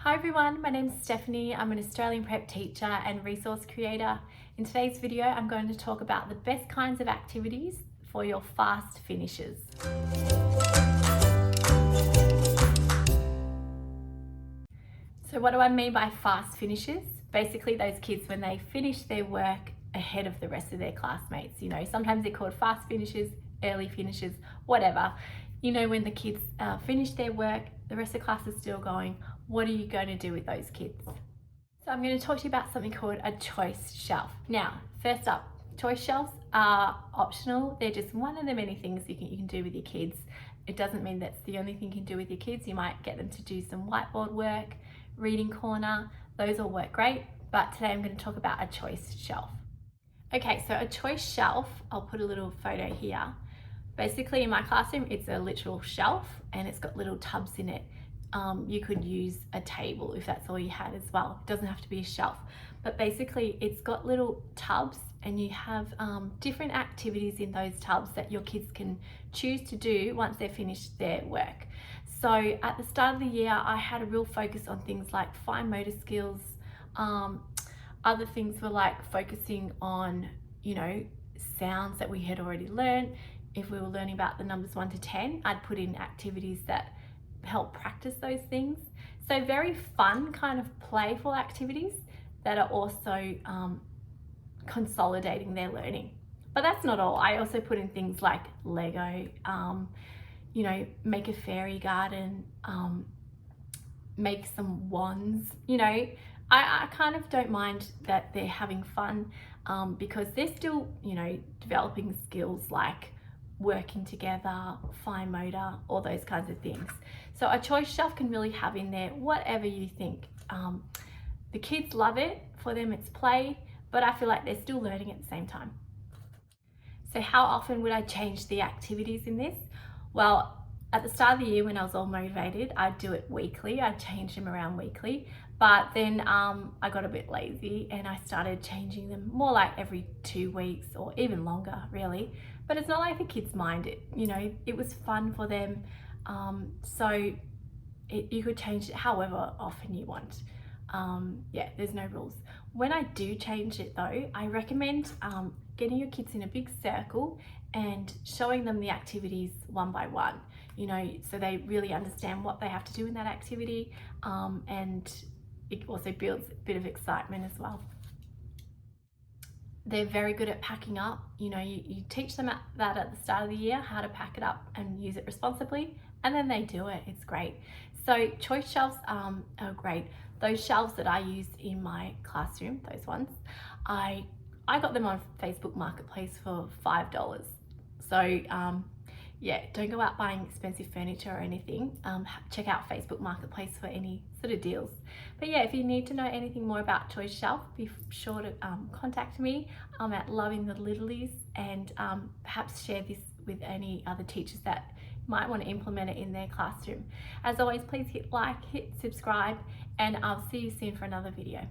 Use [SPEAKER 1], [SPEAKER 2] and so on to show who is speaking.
[SPEAKER 1] Hi everyone, my name is Stephanie. I'm an Australian prep teacher and resource creator. In today's video, I'm going to talk about the best kinds of activities for your fast finishers. So what do I mean by fast finishers? Basically those kids when they finish their work ahead of the rest of their classmates. Sometimes they're called fast finishers, early finishers, whatever. When the kids finish their work, the rest of the class is still going. What are you going to do with those kids? So I'm going to talk to you about something called a choice shelf. Now, first up, choice shelves are optional. They're just one of the many things you can do with your kids. It doesn't mean that's the only thing you can do with your kids. You might get them to do some whiteboard work, reading corner, those all work great. But today I'm going to talk about a choice shelf. Okay, so a choice shelf, I'll put a little photo here. Basically in my classroom, it's a literal shelf and it's got little tubs in it. You could use a table if that's all you had as well. It doesn't have to be a shelf, but basically it's got little tubs and you have different activities in those tubs that your kids can choose to do once they've finished their work. So at the start of the year, I had a real focus on things like fine motor skills. Other things were like focusing on, sounds that we had already learned. If we were learning about the numbers 1 to 10, I'd put in activities that help practice those things. So very fun, kind of playful activities that are also consolidating their learning. But that's not all. I also put in things like Lego, make a fairy garden, make some wands. I kind of don't mind that they're having fun because they're still, developing skills like working together, fine motor, all those kinds of things. So a choice shelf can really have in there whatever you think. The kids love it, for them it's play, but I feel like they're still learning at the same time. So how often would I change the activities in this? Well, at the start of the year when I was all motivated, I'd do it weekly. I'd change them around weekly, but then I got a bit lazy and I started changing them more like every 2 weeks or even longer really. But it's not like the kids mind it, it was fun for them. So you could change it however often you want. There's no rules. When I do change it though, I recommend getting your kids in a big circle and showing them the activities one by one, so they really understand what they have to do in that activity, and it also builds a bit of excitement as well. They're very good at packing up. You teach them that at the start of the year, how to pack it up and use it responsibly, and then they do it. It's great. So choice shelves are great. Those shelves that I used in my classroom, those ones, I got them on Facebook Marketplace for $5. So don't go out buying expensive furniture or anything. Check out Facebook Marketplace for any sort of deals. But if you need to know anything more about Choice Shelf, be sure to contact me. I'm at Loving the Littlies, and perhaps share this with any other teachers that might want to implement it in their classroom. As always, please hit like, hit subscribe, and I'll see you soon for another video.